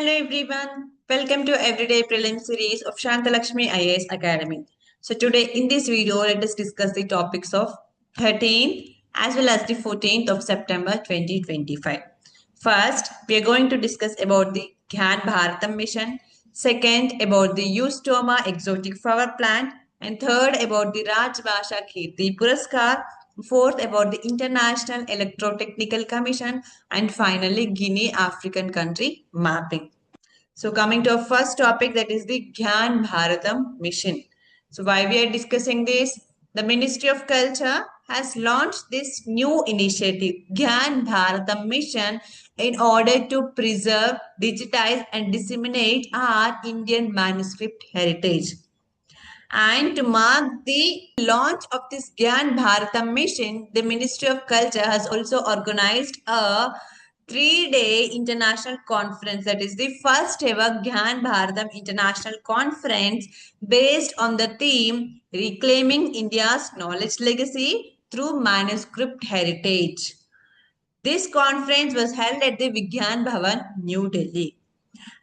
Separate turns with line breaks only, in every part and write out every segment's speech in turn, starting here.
Hello everyone, welcome to Everyday Prelims series of Shantha Lakshmi IAS Academy. So today in this video, let us discuss the topics of 13th as well as the 14th of September 2025. First, we are going to discuss about the Gyan Bharatam mission. Second, about the Eustoma exotic flower plant. And third, about the Rajbhasha Kirti Puraskar. Fourth, about the International Electrotechnical Commission. And finally, Guinea African country mapping. So coming to our first topic, that is the Gyan Bharatam mission. So why we are discussing this? The Ministry of Culture has launched this new initiative, Gyan Bharatam mission, in order to preserve, digitize and disseminate our Indian manuscript heritage. And to mark the launch of this Gyan Bharatam mission, the Ministry of Culture has also organized a 3-day international conference, that is the first ever Gyan Bharatam International Conference, based on the theme Reclaiming India's Knowledge Legacy Through Manuscript Heritage. This conference was held at the Vigyan Bhavan, New Delhi.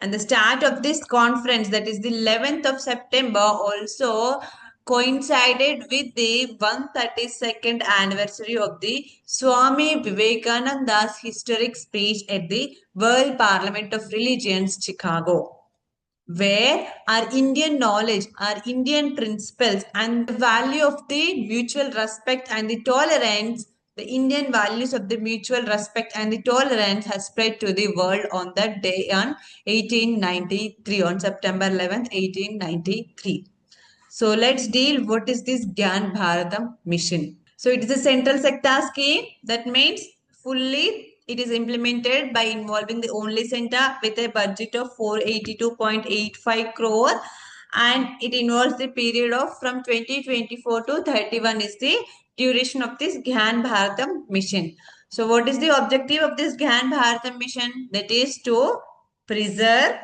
And the start of this conference, that is the 11th of September, also coincided with the 132nd anniversary of the Swami Vivekananda's historic speech at the World Parliament of Religions, Chicago, where our Indian knowledge, our Indian principles and the value of the mutual respect and the tolerance, the Indian values of the mutual respect and the tolerance has spread to the world on that day on 1893, on September 11th, 1893. So let's deal what is this Gyan Bharatam mission. So it is a central sector scheme. That means fully it is implemented by involving the only center with a budget of 482.85 crore, and it involves the period of from 2024 to 31 is the duration of this Gyan Bharatam mission. So what is the objective of this Gyan Bharatam mission? That is to preserve,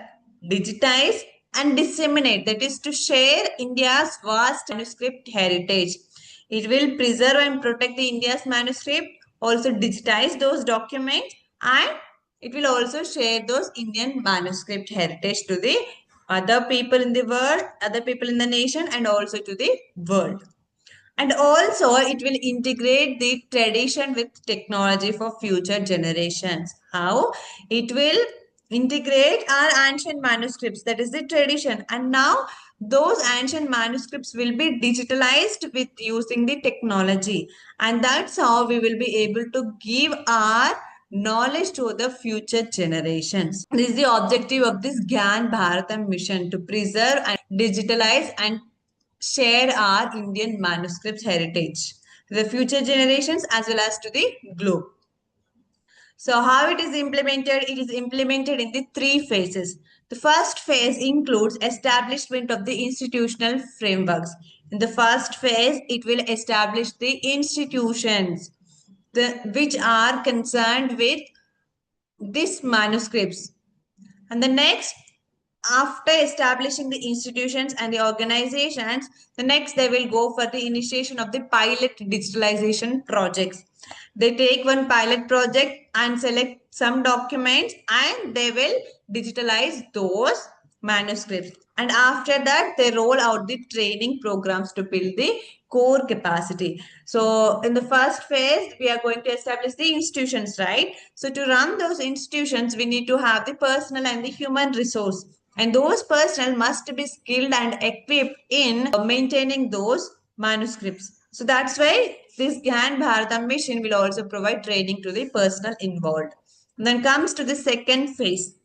digitize and disseminate, that is to share India's vast manuscript heritage. It will preserve and protect the India's manuscript, also digitize those documents, and it will also share those Indian manuscript heritage to the other people in the world, other people in the nation, and also to the world. And also it will integrate the tradition with technology for future generations. How? It will integrate our ancient manuscripts, that is the tradition, and now those ancient manuscripts will be digitalized with using the technology, and that's how we will be able to give our knowledge to the future generations. This is the objective of this Gyan Bharatam mission, to preserve and digitalize and share our Indian manuscripts heritage to the future generations as well as to the globe. So how it is implemented? It is implemented in the 3 phases. The first phase includes establishment of the institutional frameworks. In the first phase, it will establish the institutions which are concerned with these manuscripts. And the next, after establishing the institutions and the organizations, the next they will go for the initiation of the pilot digitalization projects. They take one pilot project and select some documents and they will digitalize those manuscripts. And after that, they roll out the training programs to build the core capacity. So in the first phase, we are going to establish the institutions, right? So to run those institutions, we need to have the personnel and the human resource. And those personnel must be skilled and equipped in maintaining those manuscripts. So that's why this Gyan Bharatam mission will also provide training to the personnel involved. And then comes to the second phase.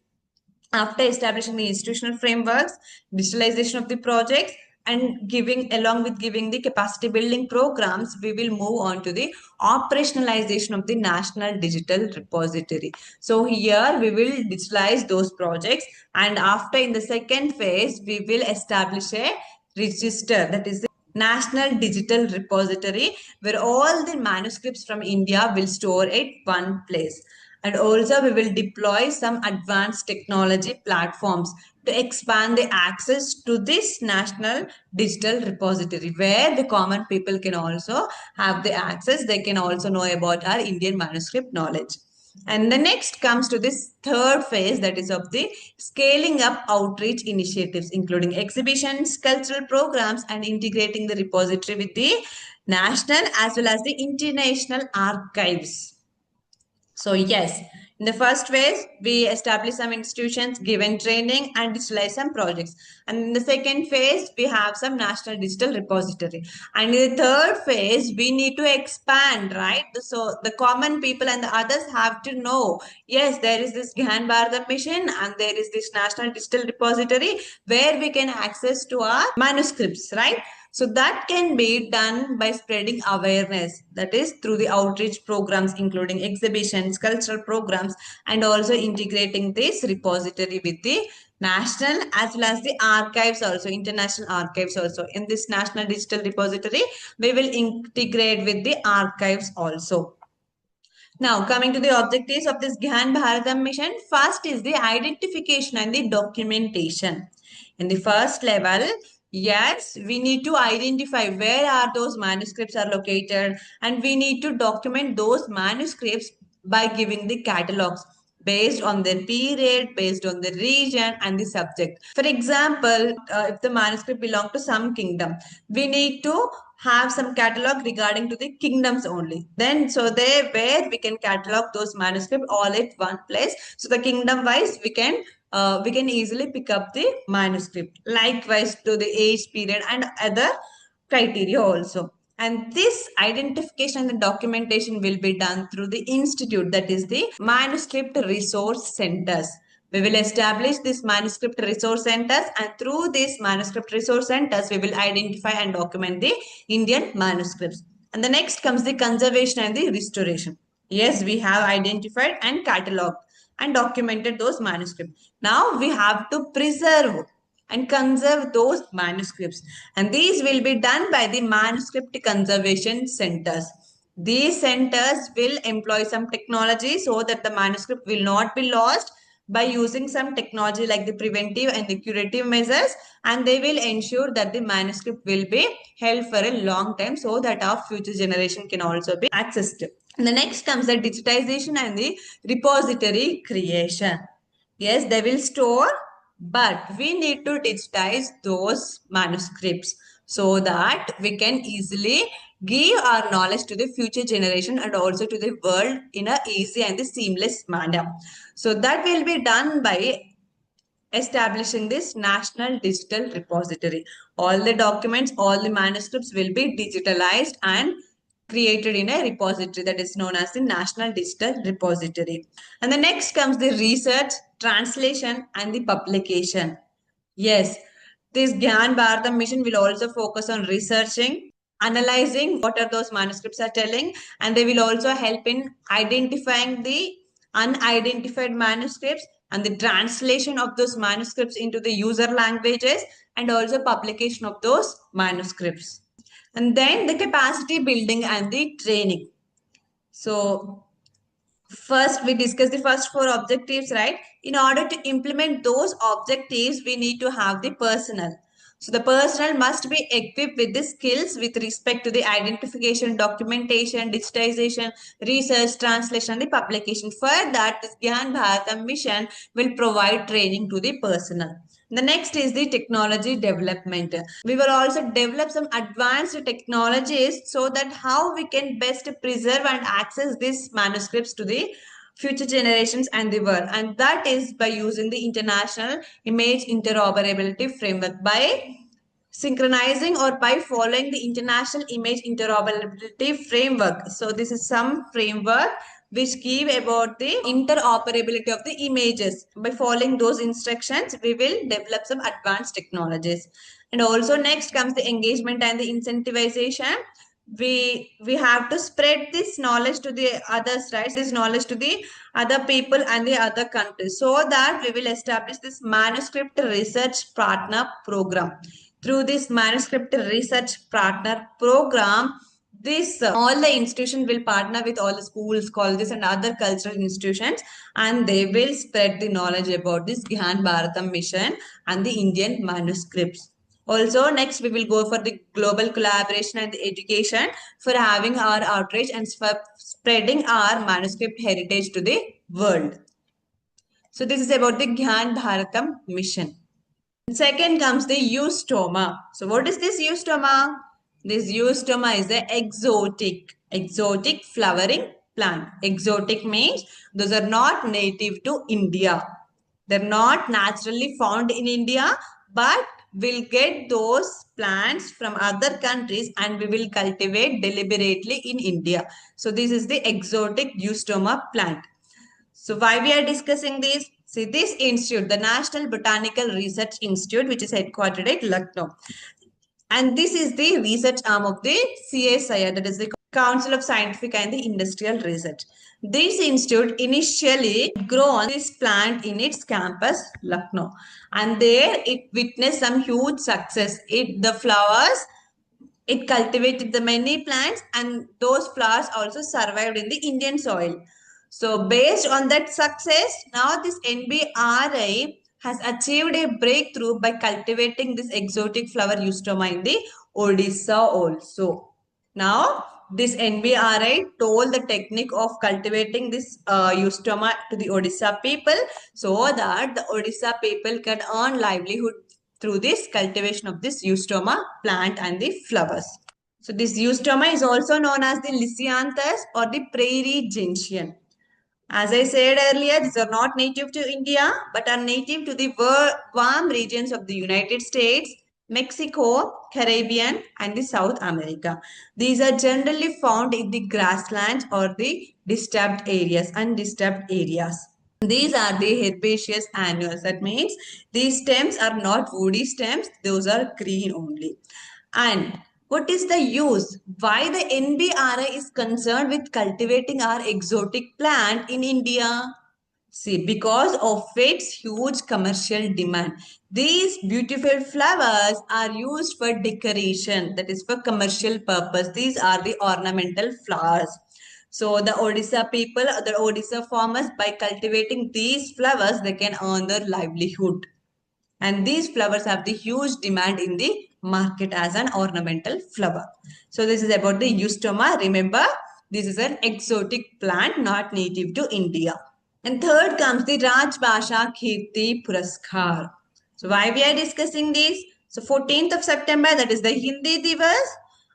After establishing the institutional frameworks, digitalization of the projects, and along with giving the capacity building programs, we will move on to the operationalization of the National Digital Repository. So here we will digitalize those projects, and after in the second phase, we will establish a register, that is the National Digital Repository, where all the manuscripts from India will store at one place. And also we will deploy some advanced technology platforms to expand the access to this National Digital Repository, where the common people can also have the access. They can also know about our Indian manuscript knowledge. And the next comes to this third phase, that is of the scaling up outreach initiatives, including exhibitions, cultural programs, and integrating the repository with the national as well as the international archives. So yes, in the first phase, we establish some institutions, given training and digitalize some projects. And in the second phase, we have some national digital repository. And in the third phase, we need to expand, right? So the common people and the others have to know, yes, there is this Gyan Bharat mission and there is this national digital repository where we can access to our manuscripts, right? So that can be done by spreading awareness, that is through the outreach programs, including exhibitions, cultural programs, and also integrating this repository with the national as well as the archives also, international archives also. In this national digital repository, we will integrate with the archives also. Now, coming to the objectives of this Gyan Bharatam mission, first is the identification and the documentation. In the first level, yes, we need to identify where are those manuscripts are located, and we need to document those manuscripts by giving the catalogs based on their period, based on the region and the subject. For example, if the manuscript belongs to some kingdom, we need to have some catalog regarding to the kingdoms only. Then so there where we can catalog those manuscripts all at one place. So the kingdom wise we can easily pick up the manuscript. Likewise to the age period and other criteria also. And this identification and documentation will be done through the institute, that is the manuscript resource centers. We will establish this manuscript resource centers, and through these manuscript resource centers, we will identify and document the Indian manuscripts. And the next comes the conservation and the restoration. Yes, we have identified and catalogued and documented those manuscripts. Now we have to preserve and conserve those manuscripts, and these will be done by the manuscript conservation centers. These centers will employ some technology so that the manuscript will not be lost by using some technology like the preventive and the curative measures, and they will ensure that the manuscript will be held for a long time so that our future generation can also be accessed. And the next comes the digitization and the repository creation. Yes, they will store, but we need to digitize those manuscripts so that we can easily give our knowledge to the future generation and also to the world in a easy and a seamless manner. So that will be done by establishing this national digital repository. All the documents, all the manuscripts will be digitalized and created in a repository that is known as the National Digital Repository. And the next comes the research, translation, and the publication. Yes, this Gyan Bharatam mission will also focus on researching, analyzing what are those manuscripts are telling, and they will also help in identifying the unidentified manuscripts and the translation of those manuscripts into the user languages, and also publication of those manuscripts. And then the capacity building and the training. So first, we discussed the first four objectives, right? In order to implement those objectives, we need to have the personnel. So the personnel must be equipped with the skills with respect to the identification, documentation, digitization, research, translation, and the publication. For that, this Gyan Bharatam mission will provide training to the personnel. The next is the technology development. We will also develop some advanced technologies so that how we can best preserve and access these manuscripts to the future generations and the world. And that is by using the international image interoperability framework, by synchronizing or by following the international image interoperability framework. So this is some framework which give about the interoperability of the images. By following those instructions, we will develop some advanced technologies. And also next comes the engagement and the incentivization. We have to spread this knowledge to the others, right? This knowledge to the other people and the other countries, so that we will establish this manuscript research partner program. Through this manuscript research partner program, this all the institutions will partner with all the schools, colleges, and other cultural institutions, and they will spread the knowledge about this Gyan Bharatam mission and the Indian manuscripts. Also, next we will go for the global collaboration and the education for having our outreach and for spreading our manuscript heritage to the world. So this is about the Gyan Bharatam mission. Second comes the eustoma. So what is this eustoma? This eustoma is the exotic flowering plant. Exotic means those are not native to India. They're not naturally found in India, but we'll get those plants from other countries and we will cultivate deliberately in India. So this is the exotic eustoma plant. So why we are discussing this? See, this institute, the National Botanical Research Institute, which is headquartered at Lucknow. And this is the research arm of the CSIR, that is the Council of Scientific and the Industrial Research. This institute initially grown this plant in its campus, Lucknow. And there it witnessed some huge success. The flowers, it cultivated the many plants and those flowers also survived in the Indian soil. So based on that success, now this NBRI has achieved a breakthrough by cultivating this exotic flower eustoma in the Odisha also. Now, this NBRI told the technique of cultivating this eustoma to the Odisha people so that the Odisha people can earn livelihood through this cultivation of this eustoma plant and the flowers. So this eustoma is also known as the Lysianthus or the prairie gentian. As I said earlier, these are not native to India, but are native to the warm regions of the United States, Mexico, Caribbean, and the South America. These are generally found in the grasslands or the disturbed areas, undisturbed areas. These are the herbaceous annuals. That means these stems are not woody stems, those are green only. And what is the use? Why the NBRI is concerned with cultivating our exotic plant in India? See, because of its huge commercial demand. These beautiful flowers are used for decoration, that is for commercial purpose. These are the ornamental flowers. So the Odisha people, the Odisha farmers, by cultivating these flowers, they can earn their livelihood. And these flowers have the huge demand in the market as an ornamental flower. So this is about the eustoma. Remember, this is an exotic plant not native to India. And third comes the Rajbhasha Kirti Puraskar. So why we are discussing this? So 14th of September, that is the Hindi Divas.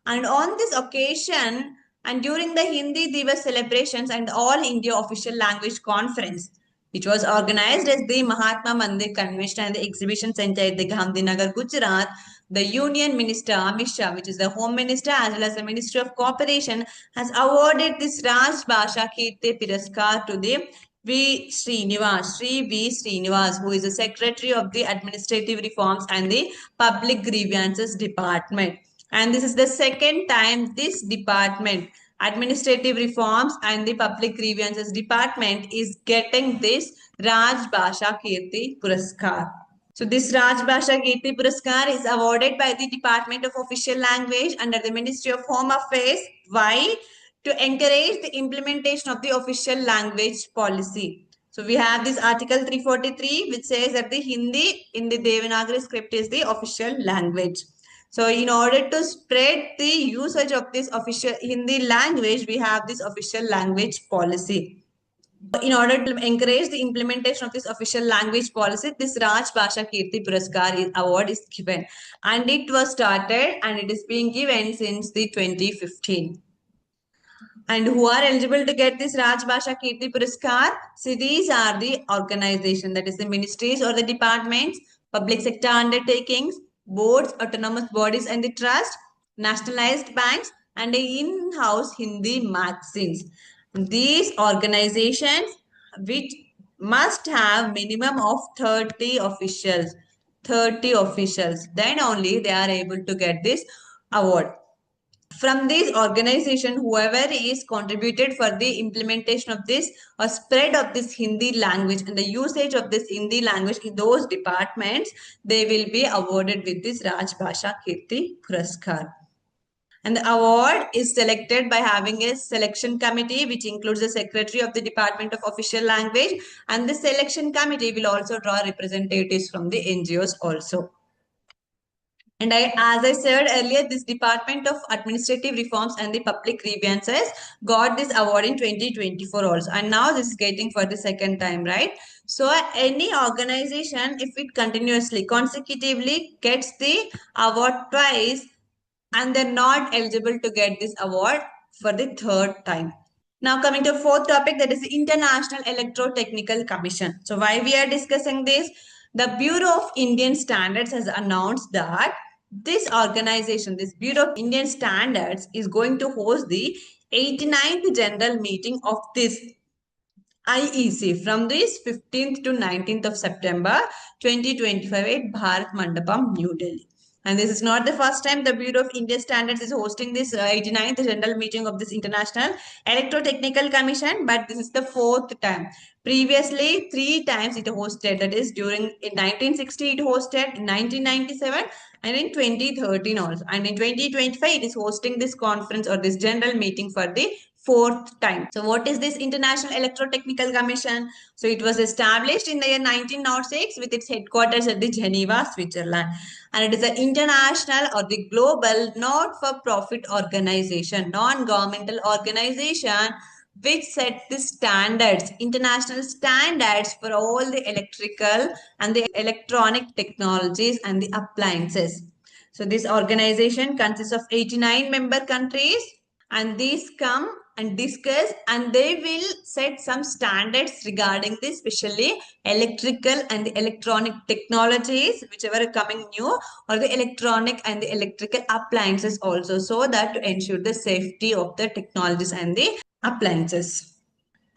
And on this occasion, and during the Hindi Divas celebrations and All India Official Language Conference, which was organized as the Mahatma Mandir Convention and the Exhibition Center at the Gandhinagar, Gujarat, the Union Minister Amit Shah, which is the Home Minister as well as the Ministry of Cooperation, has awarded this Rajbhasha Kirti Puraskar to the Sri V. Srinivas, who is the Secretary of the Administrative Reforms and the Public Grievances Department. And this is the second time this department, Administrative Reforms and the Public Grievances Department, is getting this Rajbhasha Kirti Puraskar. So this Rajbhasha Kirti Puraskar is awarded by the Department of Official Language under the Ministry of Home Affairs. Why? To encourage the implementation of the official language policy. So we have this Article 343 which says that the Hindi in the Devanagari script is the official language. So in order to spread the usage of this official Hindi language, we have this official language policy. In order to encourage the implementation of this official language policy, this Rajbhasha Kirti Puraskar award is given. And it was started and it is being given since the 2015. And who are eligible to get this Rajbhasha Kirti Puraskar? See, these are the organization, that is the ministries or the departments, public sector undertakings, boards, autonomous bodies and the trust, nationalized banks, and the in-house Hindi magazines. These organizations which must have minimum of 30 officials, then only they are able to get this award. From this organization, whoever is contributed for the implementation of this or spread of this Hindi language and the usage of this Hindi language in those departments, they will be awarded with this Rajbhasha Kirti Puraskar. And the award is selected by having a selection committee which includes the Secretary of the Department of Official Language, and the selection committee will also draw representatives from the NGOs also. And as I said earlier, this Department of Administrative Reforms and the Public Grievances got this award in 2024 also. And now this is getting for the second time, right? So any organization, if it continuously, consecutively gets the award twice, and they're not eligible to get this award for the third time. Now coming to fourth topic, that is the International Electrotechnical Commission. So why we are discussing this? The Bureau of Indian Standards has announced that this organization, this Bureau of Indian Standards, is going to host the 89th general meeting of this IEC from this 15th to 19th of September 2025 at Bharat Mandapam, New Delhi. And this is not the first time the Bureau of Indian Standards is hosting this 89th general meeting of this International Electrotechnical Commission, but this is the fourth time. Previously, 3 times it hosted, that is during in 1960 it hosted, in 1997 and in 2013 also. And in 2025 it is hosting this conference or this general meeting for the fourth time. So what is this International Electrotechnical Commission? So it was established in the year 1906 with its headquarters at the Geneva, Switzerland. And it is an international or the global not-for-profit organization, non-governmental organization, which set the standards, international standards for all the electrical and the electronic technologies and the appliances. So this organization consists of 89 member countries, and these come and discuss, and they will set some standards regarding this, especially electrical and the electronic technologies, whichever are coming new, or the electronic and the electrical appliances also, so that to ensure the safety of the technologies and the appliances.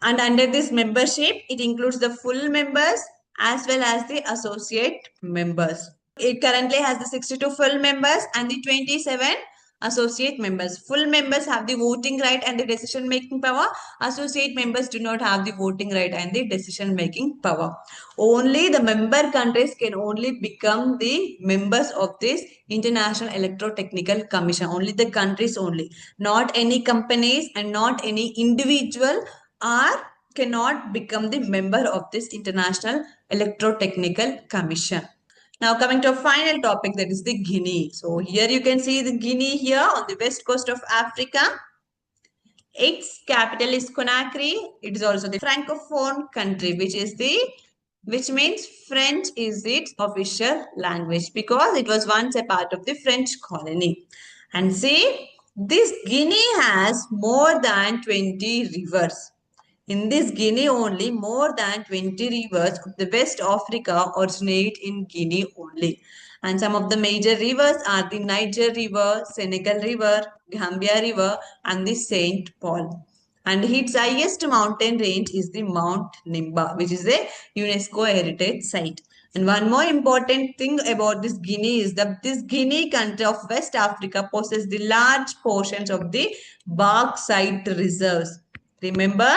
And under this membership, it includes the full members as well as the associate members. It currently has the 62 full members and the 27 associate members. Full members have the voting right and the decision making power. Associate members do not have the voting right and the decision making power. Only the member countries can only become the members of this International Electrotechnical Commission. Only the countries only. Not any companies and not any individual cannot become the member of this International Electrotechnical Commission. Now coming to a final topic, that is the Guinea. So here you can see the Guinea here on the west coast of Africa. Its capital is Conakry. It is also the Francophone country, which means French is its official language because it was once a part of the French colony. And see, this Guinea has more than 20 rivers. In this Guinea only, more than 20 rivers of the West Africa originate in Guinea only. And some of the major rivers are the Niger River, Senegal River, Gambia River, and the St. Paul. And its highest mountain range is the Mount Nimba, which is a UNESCO heritage site. And one more important thing about this Guinea is that this Guinea country of West Africa possesses the large portions of the bauxite reserves. Remember,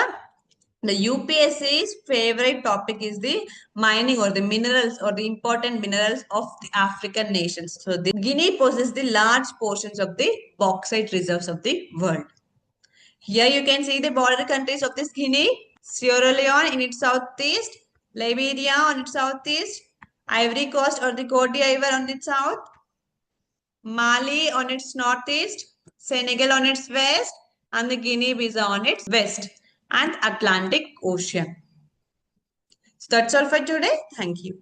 the UPSC's favorite topic is the mining or the minerals or the important minerals of the African nations. So the Guinea possesses the large portions of the bauxite reserves of the world. Here you can see the border countries of this Guinea. Sierra Leone in its southeast, Liberia on its southeast, Ivory Coast or the Cote d'Ivoire on its south, Mali on its northeast, Senegal on its west, and the Guinea-Bissau on its west, and Atlantic Ocean. So that's all for today. Thank you.